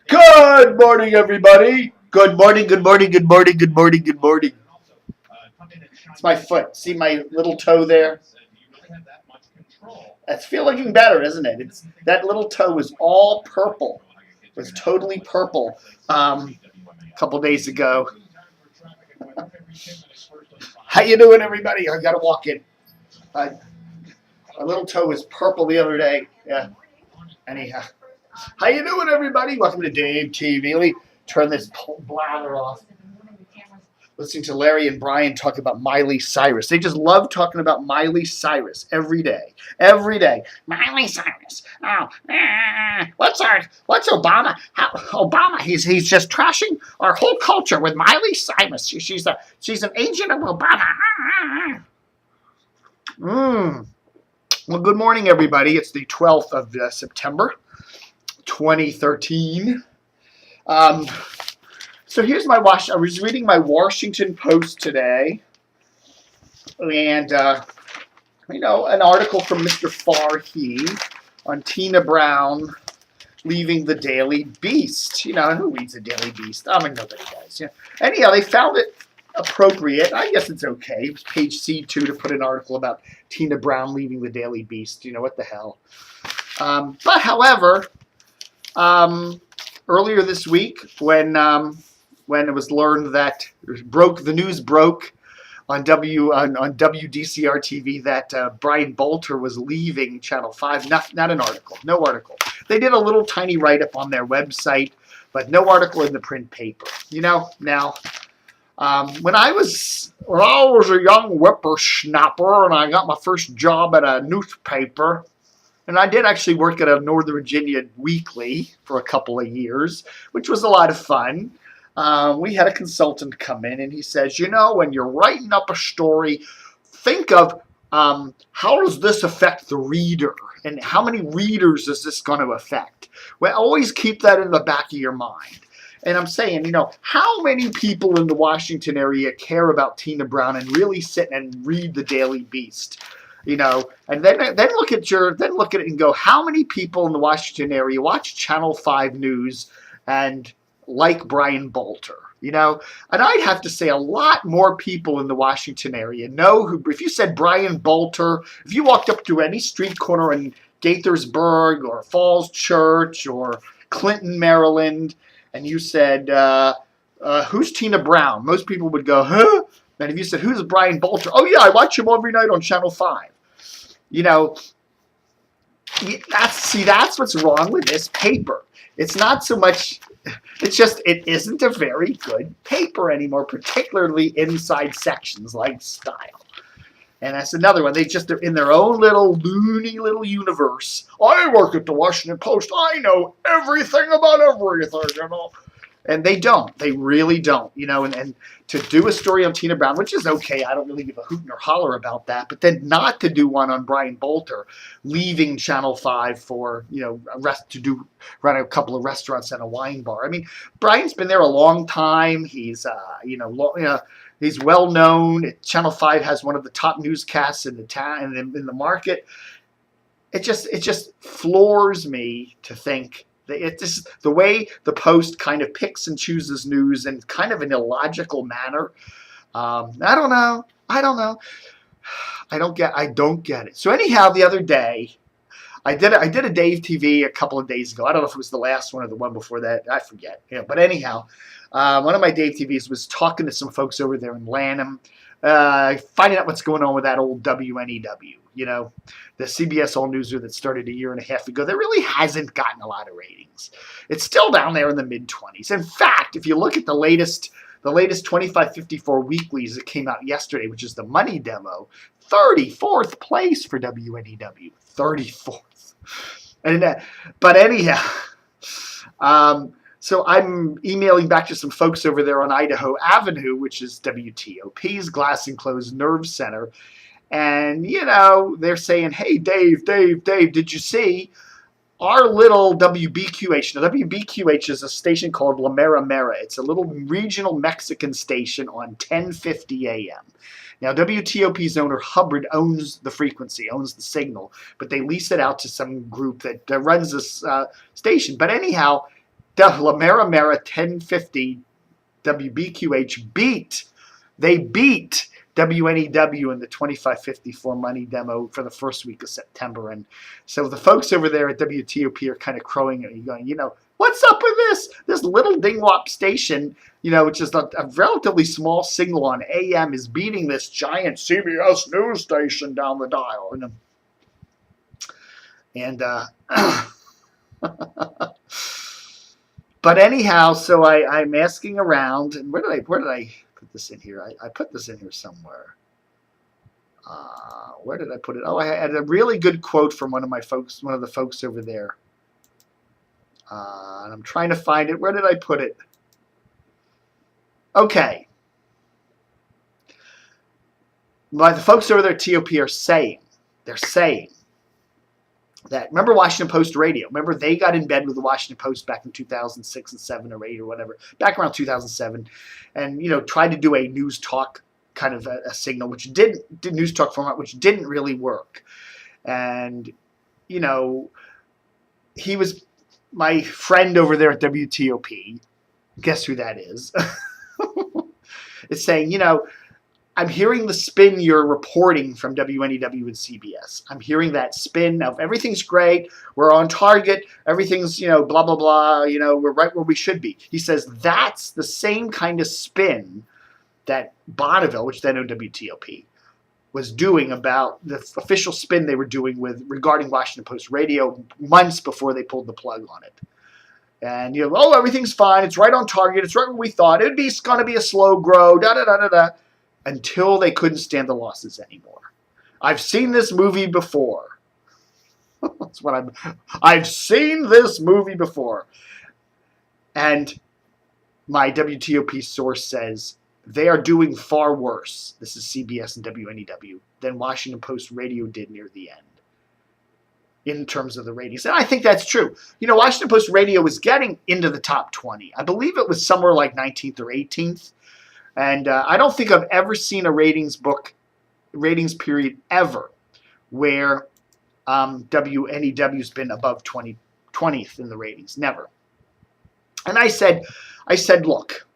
Good morning, everybody. Good morning, good morning, good morning, good morning, good morning. It's my foot. See my little toe there? It's feeling better, isn't it? That little toe was all purple. It was totally purple a couple days ago. How you doing, everybody? I got to walk in. My little toe was purple the other day. Yeah. Anyhow. How you doing, everybody? Welcome to Dave TV. Let me turn this blather off. Listening to Larry and Brian talk about Miley Cyrus. They just love talking about Miley Cyrus every day. Every day. Miley Cyrus. Oh, what's Obama? Obama, he's just trashing our whole culture with Miley Cyrus. She's an agent of Obama. Well, good morning, everybody. It's the 12th of September, 2013. So here's I was reading my Washington Post today, and an article from Mr. Farhi on Tina Brown leaving the Daily Beast. Who reads the Daily Beast? I mean, nobody does. Anyhow, they found it appropriate. I guess it's okay. It was page C2 to put an article about Tina Brown leaving the Daily Beast. What the hell? But however, earlier this week, when it was learned that the news broke on WDCR TV that Brian Bolter was leaving Channel 5. Not an article. No article. They did a little tiny write-up on their website, but no article in the print paper. Now, when I was a young whippersnapper and I got my first job at a newspaper, and I did actually work at a Northern Virginia weekly for a couple of years, which was a lot of fun. We had a consultant come in and he says, when you're writing up a story, think of how does this affect the reader and how many readers is this going to affect? Well, always keep that in the back of your mind. And I'm saying, how many people in the Washington area care about Tina Brown and really sit and read the Daily Beast? And then look at it and go, how many people in the Washington area watch Channel 5 News and like Brian Bolter, and I'd have to say a lot more people in the Washington area know who, if you said Brian Bolter, if you walked up to any street corner in Gaithersburg or Falls Church or Clinton, Maryland, and you said, who's Tina Brown? Most people would go, huh? And if you said, who's Brian Bolter? Oh, yeah, I watch him every night on Channel 5. That's what's wrong with this paper. It's not so much, it's just, it isn't a very good paper anymore, particularly inside sections like style. And that's another one. They're in their own little loony little universe. I work at the Washington Post. I know everything about everything, And they don't. They really don't. And to do a story on Tina Brown, which is okay. I don't really give a hoot nor holler about that. But then not to do one on Brian Bolter, leaving Channel 5 for, run a couple of restaurants and a wine bar. I mean, Brian's been there a long time. He's, he's well known. Channel 5 has one of the top newscasts in the town and in the market. It just floors me to think. It's just the way the Post kind of picks and chooses news in kind of an illogical manner. I don't know. I don't get it. So anyhow, the other day, I did a Dave TV a couple of days ago. I don't know if it was the last one or the one before that. I forget. But anyhow, one of my Dave TVs was talking to some folks over there in Lanham, finding out what's going on with that old WNEW. The CBS All Newser that started a year and a half ago, that really hasn't gotten a lot of ratings. It's still down there in the mid-20s. In fact, if you look at the latest 2554 weeklies that came out yesterday, which is the money demo, 34th place for WNEW. 34th. But anyhow, so I'm emailing back to some folks over there on Idaho Avenue, which is WTOP's Glass Enclosed Nerve Center. And, they're saying, hey, Dave, did you see our little WBQH? Now, WBQH is a station called La Mera Mera. It's a little regional Mexican station on 1050 a.m. Now, WTOP's owner, Hubbard, owns the frequency, owns the signal, but they lease it out to some group that runs this station. But anyhow, La Mera Mera 1050 WBQH beat WNEW in the 2554 money demo for the first week of September. And so the folks over there at WTOP are kind of crowing at me, going, what's up with this little dingwop station, which is a relatively small signal on AM, is beating this giant CBS news station down the dial. But anyhow, so I'm asking around, and where did I put this in here? I put this in here somewhere. Where did I put it? Oh, I had a really good quote from one of the folks over there. And I'm trying to find it. Where did I put it? Okay. The folks over there at TOP are saying, that, remember Washington Post Radio? Remember they got in bed with the Washington Post back in 2006 and 7 or 8 or whatever, back around 2007, and tried to do a news talk kind of a signal, which did news talk format, which didn't really work. And he was my friend over there at WTOP. Guess who that is? It's saying, I'm hearing the spin you're reporting from WNEW and CBS. I'm hearing that spin of everything's great, we're on target, everything's, blah, blah, blah, we're right where we should be. He says that's the same kind of spin that Bonneville, which then owned WTOP, was doing about the official spin they were doing regarding Washington Post Radio months before they pulled the plug on it. And, everything's fine, it's right on target, it's right where we thought, it's going to be a slow grow, da-da-da-da-da. Until they couldn't stand the losses anymore. I've seen this movie before. That's what I've seen this movie before. And my WTOP source says they are doing far worse, this is CBS and WNEW, than Washington Post Radio did near the end in terms of the ratings. And I think that's true. Washington Post Radio was getting into the top 20. I believe it was somewhere like 19th or 18th. And I don't think I've ever seen a ratings period ever where WNEW's been above 20th in the ratings. Never. And I said, look,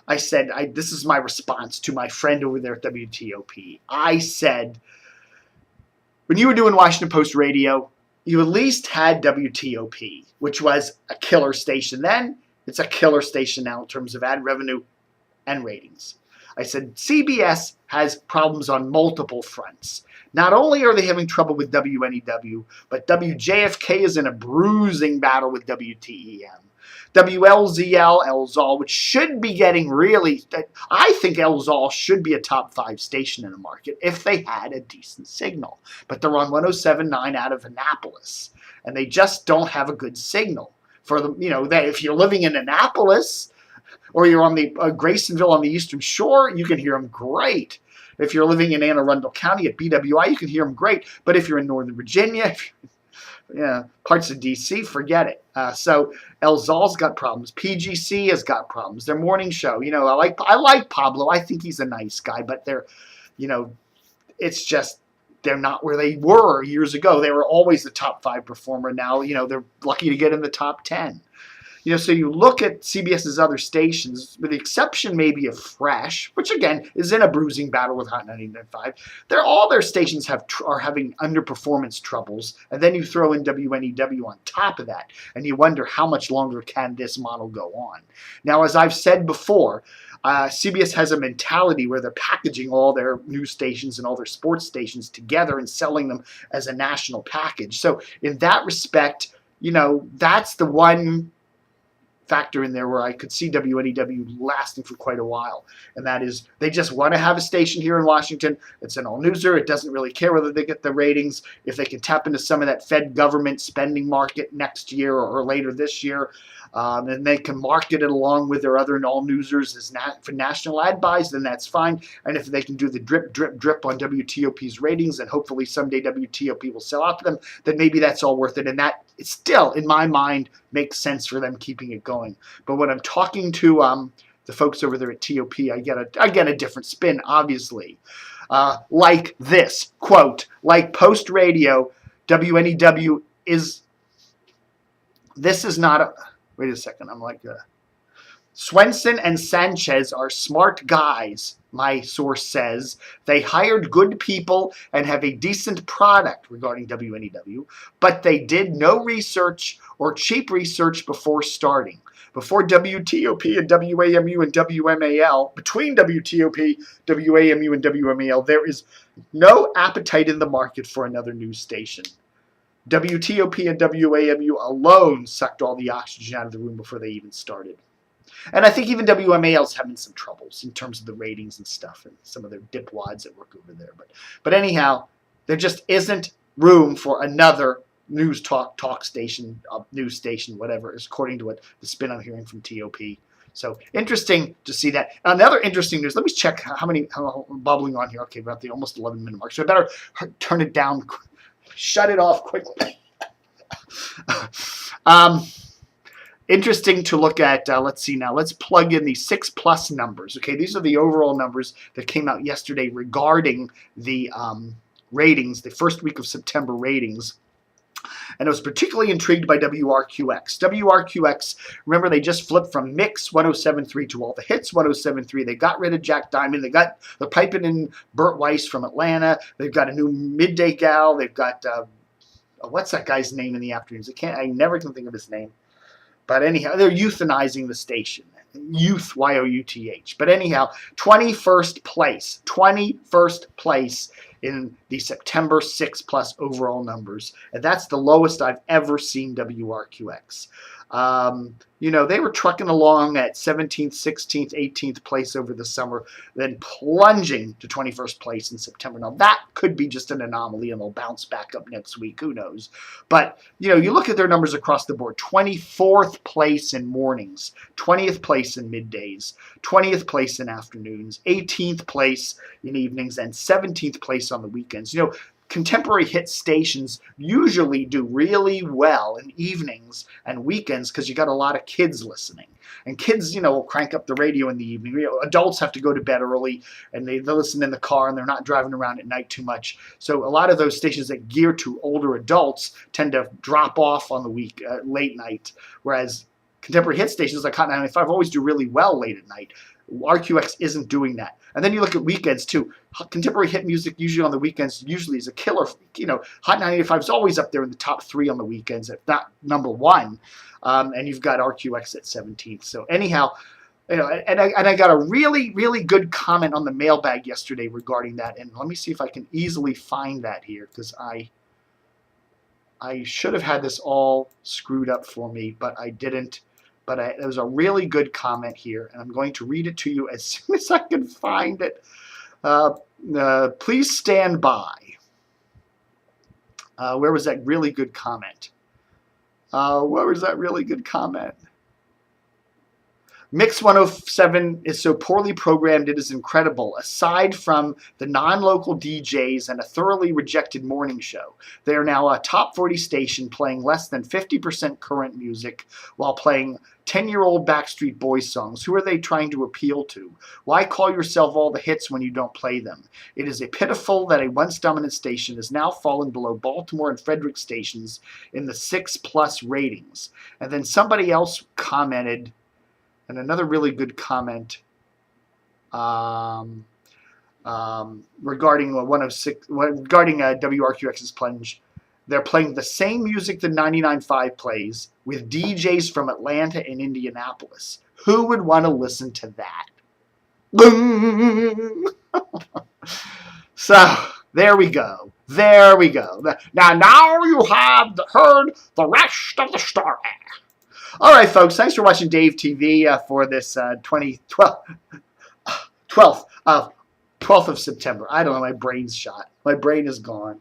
this is my response to my friend over there at WTOP. I said, when you were doing Washington Post Radio, you at least had WTOP, which was a killer station then. It's a killer station now in terms of ad revenue and ratings. I said CBS has problems on multiple fronts. Not only are they having trouble with WNEW, but WJFK is in a bruising battle with WTEM. WLZL, Elzol, which should be getting I think Elzol should be a top 5 station in the market if they had a decent signal. But they're on 107.9 out of Annapolis, and they just don't have a good signal. For them, if you're living in Annapolis, or you're on the Graysonville on the Eastern Shore, you can hear them great. If you're living in Anne Arundel County at BWI, you can hear them great. But if you're in Northern Virginia, parts of D.C., forget it. So Elzol's got problems. PGC has got problems. Their morning show, I like Pablo. I think he's a nice guy, but it's just they're not where they were years ago. They were always the top 5 performer. Now, they're lucky to get in the top 10. So you look at CBS's other stations, with the exception maybe of Fresh, which again is in a bruising battle with Hot 99.5. All their stations are having underperformance troubles, and then you throw in WNEW on top of that, and you wonder how much longer can this model go on. Now, as I've said before, CBS has a mentality where they're packaging all their news stations and all their sports stations together and selling them as a national package. So in that respect, that's the one factor in there where I could see WNEW lasting for quite a while, and that is they just want to have a station here in Washington. It's an all-newser. It doesn't really care whether they get the ratings. If they can tap into some of that Fed government spending market next year or later this year, and they can market it along with their other all-newsers for national ad buys, then that's fine. And if they can do the drip, drip, drip on WTOP's ratings, and hopefully someday WTOP will sell out to them, then maybe that's all worth it. And that it still, in my mind, makes sense for them keeping it going. But when I'm talking to the folks over there at TOP, I get a different spin, obviously. like this, quote, like Post Radio, WNEW is, this is not a, wait a second, I'm like, Swenson and Sanchez are smart guys, my source says. They hired good people and have a decent product regarding WNEW, but they did no research or cheap research before starting. Before WTOP and WAMU and WMAL, between WTOP, WAMU, and WMAL, there is no appetite in the market for another news station. WTOP and WAMU alone sucked all the oxygen out of the room before they even started. And I think even WMAL's having some troubles in terms of the ratings and stuff, and some of their dipwads that work over there. But anyhow, there just isn't room for another news station, news station, whatever, is according to what the spin I'm hearing from TOP. So interesting to see that. Another interesting news. Let me check how I'm bubbling on here. Okay, we're at the almost 11-minute mark. So I better turn it down, shut it off quickly. Interesting to look at. Let's see now. Let's plug in the 6+ numbers. Okay, these are the overall numbers that came out yesterday regarding the ratings, the first week of September ratings. And I was particularly intrigued by WRQX. WRQX, remember, they just flipped from Mix 107.3 to All the Hits 107.3. They got rid of Jack Diamond. They're piping in Burt Weiss from Atlanta. They've got a new midday gal. They've got, what's that guy's name in the afternoons? I never can think of his name. But anyhow, they're euthanizing the station. Youth, Y-O-U-T-H. But anyhow, 21st place. 21st place in the September 6+ overall numbers. And that's the lowest I've ever seen WRQX. They were trucking along at 17th, 16th, 18th place over the summer, then plunging to 21st place in September. Now, that could be just an anomaly, and they'll bounce back up next week. Who knows? But, you look at their numbers across the board. 24th place in mornings, 20th place in middays, 20th place in afternoons, 18th place in evenings, and 17th place on the weekends. Contemporary hit stations usually do really well in evenings and weekends because you got a lot of kids listening. And kids, will crank up the radio in the evening. Adults have to go to bed early, and they listen in the car, and they're not driving around at night too much. So a lot of those stations that gear to older adults tend to drop off on the late night, whereas contemporary hit stations like Hot 95 always do really well late at night. RQX isn't doing that. And then you look at weekends too. Contemporary hit music usually on the weekends usually is a killer. Hot 95 is always up there in the top 3 on the weekends, if not number 1. And you've got RQX at 17th. So anyhow, and I got a really, really good comment on the mailbag yesterday regarding that. And let me see if I can easily find that here, because I should have had this all screwed up for me, but I didn't. But there was a really good comment here, and I'm going to read it to you as soon as I can find it. Please stand by. Where was that really good comment? Where was that really good comment? Mix 107 is so poorly programmed, it is incredible. Aside from the non-local DJs and a thoroughly rejected morning show, they are now a top 40 station playing less than 50% current music while playing 10-year-old Backstreet Boys songs. Who are they trying to appeal to? Why call yourself All the Hits when you don't play them? It is a pitiful that a once dominant station has now fallen below Baltimore and Frederick stations in the 6+ ratings. And then somebody else commented, and another really good comment regarding WRQX's plunge. They're playing the same music that 99.5 plays with DJs from Atlanta and Indianapolis. Who would want to listen to that? So there we go. There we go. Now you have heard the rest of the story. All right, folks. Thanks for watching Dave TV for this 12th of September. I don't know. My brain's shot. My brain is gone.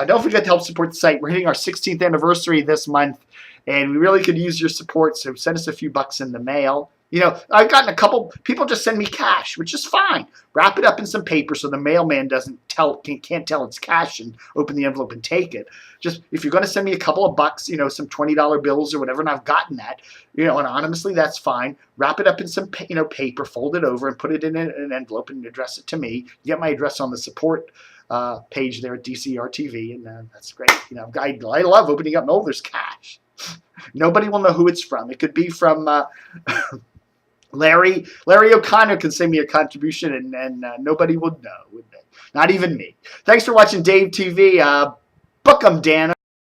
Don't forget to help support the site. We're hitting our 16th anniversary this month, and we really could use your support, so send us a few bucks in the mail. You know, I've gotten a couple people just send me cash, which is fine. Wrap it up in some paper so the mailman can't tell it's cash and open the envelope and take it. Just if you're going to send me a couple of bucks, you know, some $20 bills or whatever, and I've gotten that, you know, anonymously, that's fine. Wrap it up in some, you know, paper, fold it over, and put it in an envelope and address it to me. You get my address on the support page there at DCRTV, and that's great. You know, I love opening up. No, there's cash. Nobody will know who it's from. It could be from Larry O'Connor can send me a contribution, and nobody would know, would they? Not even me. Thanks for watching Dave TV. Book 'em, Dan.